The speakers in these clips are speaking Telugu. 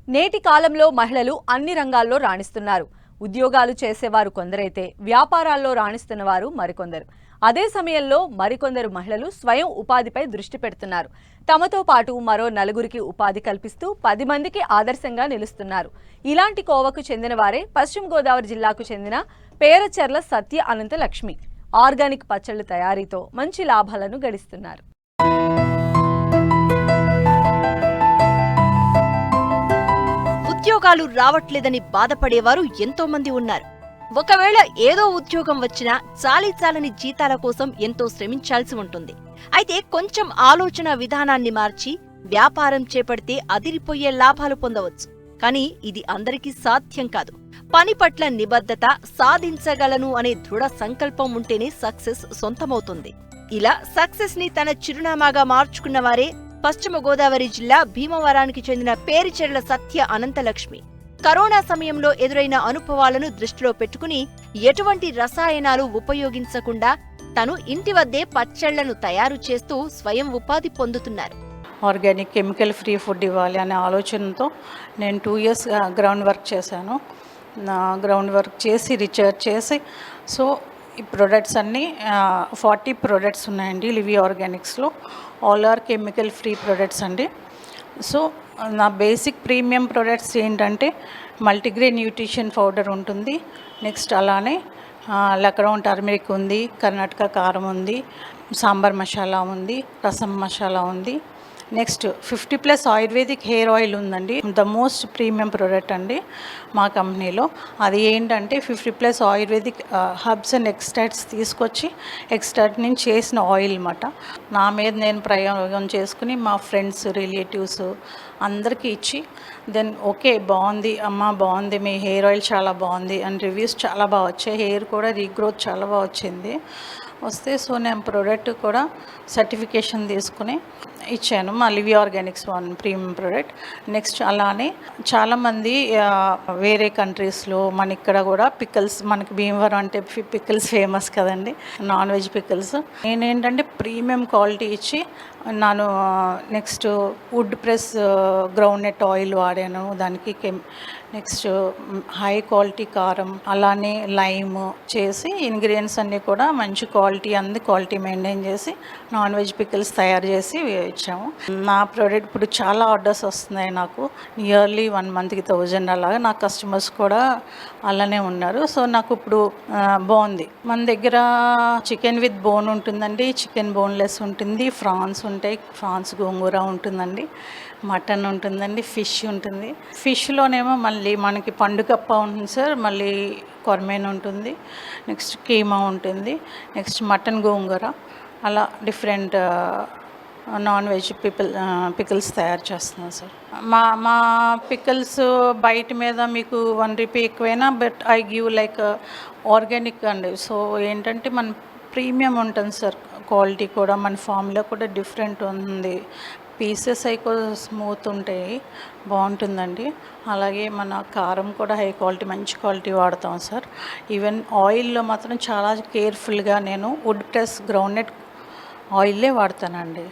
నేటి కాలంలో మహిళలు అన్ని రంగాల్లో రాణిస్తున్నారు. ఉద్యోగాలు చేసేవారు కొందరైతే వ్యాపారాల్లో రాణిస్తున్న వారు మరికొందరు. అదే సమయంలో మరికొందరు మహిళలు స్వయం ఉపాధిపై దృష్టి పెడుతున్నారు. తమతో పాటు మరో నలుగురికి ఉపాధి కల్పిస్తూ 10 మందికి ఆదర్శంగా నిలుస్తున్నారు. ఇలాంటి కోవకు చెందిన వారే పశ్చిమ గోదావరి జిల్లాకు చెందిన పేరచెర్ల సత్య అనంత లక్ష్మి. ఆర్గానిక్ పచ్చళ్ల తయారీతో మంచి లాభాలను గడిస్తున్నారు. ఉద్యోగాలు రావట్లేదని బాధపడేవారు ఎంతో మంది ఉన్నారు. ఒకవేళ ఏదో ఉద్యోగం వచ్చినా చాలీచాలని జీతాల కోసం ఎంతో శ్రమించాల్సి ఉంటుంది. అయితే కొంచెం ఆలోచన విధానాన్ని మార్చి వ్యాపారం చేపడితే అదిరిపోయే లాభాలు పొందవచ్చు. కానీ ఇది అందరికీ సాధ్యం కాదు. పని పట్ల నిబద్ధత, సాధించగలను అనే దృఢ సంకల్పం ఉంటేనే సక్సెస్ సొంతమవుతుంది. ఇలా సక్సెస్ ని తన చిరునామాగా మార్చుకున్న వారే పశ్చిమ గోదావరి జిల్లా భీమవరానికి చెందిన పేరిచెర్ల సత్య అనంతలక్ష్మి. కరోనా సమయంలో ఎదురైన అనుభవాలను దృష్టిలో పెట్టుకుని ఎటువంటి రసాయనాలు ఉపయోగించకుండా తను ఇంటి వద్దే పచ్చళ్లను తయారు చేస్తూ స్వయం ఉపాధి పొందుతున్నారు. ఆర్గానిక్ కెమికల్ ఫ్రీ ఫుడ్ ఇవ్వాలి అనే ఆలోచనతో నేను 2 years గ్రౌండ్ వర్క్ చేశాను. గ్రౌండ్ వర్క్ చేసి రీసెర్చ్ చేసి ఈ ప్రొడక్ట్స్ అన్నీ 40 ప్రొడక్ట్స్ ఉన్నాయండి లివి ఆర్గానిక్స్లో. All are chemical free products అండి. నా బేసిక్ ప్రీమియం ప్రొడక్ట్స్ ఏంటంటే మల్టీగ్రెయిన్ న్యూట్రిషన్ పౌడర్ ఉంటుంది. నెక్స్ట్ అలానే లక్నౌ టర్మరిక్ ఉంది, కర్ణాటక కారం ఉంది, సాంబార్ మసాలా ఉంది, రసం మసాలా ఉంది. నెక్స్ట్ 50+ ఆయుర్వేదిక్ హెయిర్ ఆయిల్ ఉందండి. ద మోస్ట్ ప్రీమియం ప్రోడక్ట్ అండి మా కంపెనీలో. అది ఏంటంటే 50+ ఆయుర్వేదిక్ హర్బ్స్ అండ్ ఎక్స్ట్రాక్ట్స్ తీసుకొచ్చి ఎక్స్ట్రాక్ట్ నుంచి చేసిన ఆయిల్ అన్నమాట. నా మీద నేను ప్రయోగం చేసుకుని మా ఫ్రెండ్స్, రిలేటివ్స్ అందరికీ ఇచ్చి దెన్ ఓకే బాగుంది అమ్మ, బాగుంది, మీ హెయిర్ ఆయిల్ చాలా బాగుంది అని రివ్యూస్ చాలా బాగా వచ్చాయి. హెయిర్ కూడా రీగ్రోత్ చాలా బాగా వచ్చింది. నేను ప్రోడక్ట్ కూడా సర్టిఫికేషన్ తీసుకుని ఇచ్చాను. మా Levy Organics one premium product. Next అలానే చాలామంది వేరే కంట్రీస్లో మన ఇక్కడ కూడా పికల్స్, మనకి భీమవరం అంటే పికల్స్ ఫేమస్ కదండి, నాన్ వెజ్ పికల్స్. నేనేంటంటే ప్రీమియం క్వాలిటీ ఇచ్చి next wood press groundnut oil వాడాను దానికి. నెక్స్ట్ హై క్వాలిటీ కారం, అలానే లైమ్ చేసి ఇంగ్రీడియంట్స్ అన్నీ కూడా మంచి క్వాలిటీ క్వాలిటీ మెయింటైన్ చేసి నాన్ వెజ్ పికిల్స్ తయారు చేసి ఇచ్చాము. నా ప్రోడక్ట్ ఇప్పుడు చాలా ఆర్డర్స్ వస్తున్నాయి నాకు. ఇయర్లీ 1 monthకి 1000 అలాగా. నా కస్టమర్స్ కూడా అలానే ఉన్నారు. నాకు ఇప్పుడు బాగుంది. మన దగ్గర చికెన్ విత్ బోన్ ఉంటుందండి, చికెన్ బోన్లెస్ ఉంటుంది, ఫ్రాన్స్ ఉంటాయి, ఫ్రాన్స్ గోంగూర ఉంటుందండి, మటన్ ఉంటుందండి, ఫిష్ ఉంటుంది. ఫిష్లోనేమో మళ్ళీ మనకి పండుగప్ప ఉంటుంది సార్, మళ్ళీ కొర్మేన్ ఉంటుంది, నెక్స్ట్ కీమా ఉంటుంది, నెక్స్ట్ మటన్ గోంగూర, అలా డిఫరెంట్ నాన్ వెజ్ పికిల్స్ తయారు చేస్తున్నాం సార్. మా పికిల్స్ బయట మీద మీకు 1 రూపీ ఎక్కువైనా, but I give like organic అండి. ఏంటంటే మన ప్రీమియం ఉంటుంది సార్. క్వాలిటీ కూడా మన ఫామ్లో కూడా డిఫరెంట్ ఉంది. పీసెస్ ఎక్కువ స్మూత్ ఉంటాయి, బాగుంటుందండి. అలాగే మన కారం కూడా హై క్వాలిటీ, మంచి క్వాలిటీ వాడతాం సార్. ఈవెన్ ఆయిల్లో మాత్రం చాలా కేర్ఫుల్గా నేను వుడ్ ప్రెస్ గ్రౌండ్నట్ ఆయిల్లే వాడతానండి.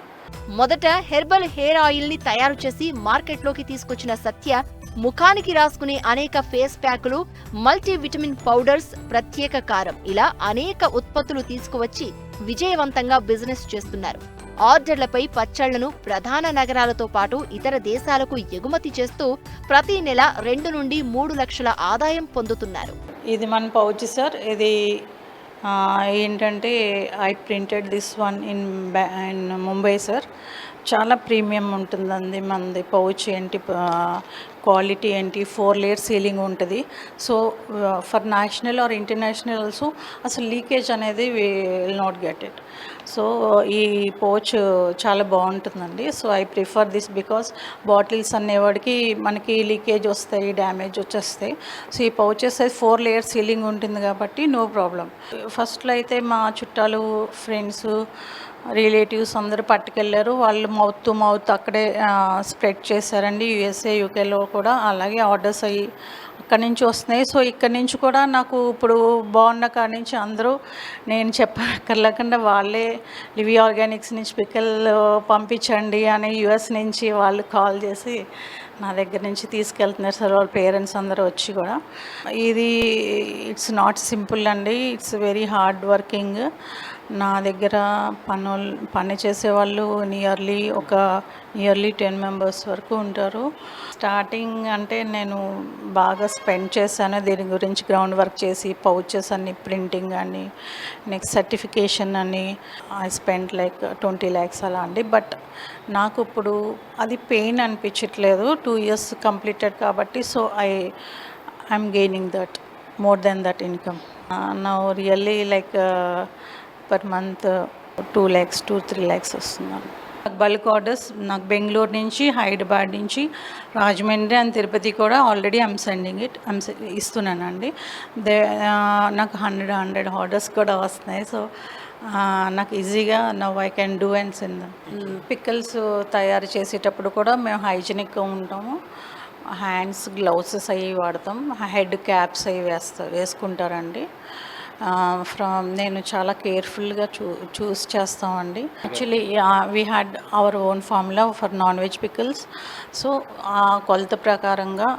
మొదట హెర్బల్ హెయిర్ ఆయిల్ని తయారు చేసి మార్కెట్లోకి తీసుకొచ్చిన సత్య ముఖానికి రాసుకునే అనేక ఫేస్ ప్యాకులు, మల్టీవిటమిన్ పౌడర్స్, ప్రత్యేక కారం, ఇలా అనేక ఉత్పత్తులు తీసుకువచ్చి విజయవంతంగా బిజినెస్ చేస్తున్నారు. ఆర్డర్లపై పచ్చళ్లను ప్రధాన నగరాలతో పాటు ఇతర దేశాలకు ఎగుమతి చేస్తూ ప్రతి నెల 2 నుండి 3 లక్షల ఆదాయం పొందుతున్నారు. ఇది మన పౌచ్ సార్. ఇది ఏంటంటే I printed this one in Mumbai sir. చాలా ప్రీమియం ఉంటుందండి మనది పౌచ్. ఏంటి క్వాలిటీ ఏంటి, 4 layers సీలింగ్ ఉంటుంది. For national or international also అసలు లీకేజ్ అనేది విల్ నాట్ గెట్ ఇట్. ఈ పౌచ్ చాలా బాగుంటుందండి. I prefer this because bottles అనేవాడికి మనకి లీకేజ్ వస్తాయి, డ్యామేజ్ వచ్చేస్తాయి. ఈ పౌచెస్ అయితే 4 layers సీలింగ్ ఉంటుంది కాబట్టి నో ప్రాబ్లం. ఫస్ట్లో అయితే మా చుట్టాలు, ఫ్రెండ్స్, రిలేటివ్స్ అందరూ పట్టుకెళ్ళారు. వాళ్ళు మౌత్ టు మౌత్ అక్కడే స్ప్రెడ్ చేశారండి. USA, UKలో కూడా అలాగే ఆర్డర్స్ అయ్యి అక్కడి నుంచి వస్తున్నాయి. ఇక్కడి నుంచి కూడా నాకు ఇప్పుడు బాగున్న కాడి నుంచి అందరూ నేను చెప్పక్కర్లేకుండా వాళ్ళే లివి ఆర్గానిక్స్ నుంచి పికల్ పంపించండి అని US నుంచి వాళ్ళు కాల్ చేసి నా దగ్గర నుంచి తీసుకెళ్తున్నారు సార్ వాళ్ళ పేరెంట్స్ అందరూ వచ్చి కూడా. ఇది ఇట్స్ నాట్ సింపుల్ అండి, ఇట్స్ వెరీ హార్డ్ వర్కింగ్. నా దగ్గర పని చేసేవాళ్ళు నియర్లీ 10 మెంబర్స్ వరకు ఉంటారు. స్టార్టింగ్ అంటే నేను బాగా స్పెండ్ చేశాను దీని గురించి, గ్రౌండ్ వర్క్ చేసి పౌచెస్ అన్ని ప్రింటింగ్ అని, నెక్స్ట్ సర్టిఫికేషన్ అని ఐ స్పెండ్ లైక్ 20 lakhs అలా అండి. బట్ నాకు ఇప్పుడు అది పెయిన్ అనిపించట్లేదు, 2 years కంప్లీటెడ్ కాబట్టి. So I'm gaining that more than that income. నా really like per month 2 lakhs 2-3 lakhs వస్తున్నాను. బల్క్ ఆర్డర్స్ నాకు బెంగళూరు నుంచి, హైదరాబాద్ నుంచి, రాజమండ్రి అండ్ తిరుపతి కూడా ఆల్రెడీ ఇస్తున్నానండి. నాకు 100 ఆర్డర్స్ కూడా వస్తున్నాయి. సో నాకు ఈజీగా now I can do and send them. Pickles తయారు చేసేటప్పుడు కూడా మేము హైజీనిక్గా ఉంటాము. హ్యాండ్స్ గ్లౌసెస్ అవి వాడతాం, హెడ్ క్యాప్స్ అవి వేసుకుంటారండి. నేను చాలా కేర్ఫుల్గా చూస్ చేస్తామండి. Actually we had our own formula for non veg pickles. So ఆ కొలత ప్రకారంగా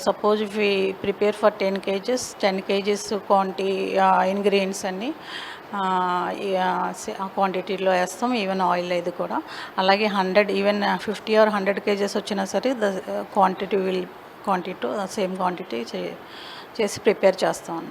suppose we prepare for 10 kgs quantity ingredients అన్ని ఆ క్వాంటిటీలో వేస్తాం. ఈవెన్ ఆయిల్ ఇది కూడా అలాగే 100 ఈవెన్ 50 or 100 kgs వచ్చినా సరే ద క్వాంటిటీ సేమ్ క్వాంటిటీ చేసి ప్రిపేర్ చేస్తాం.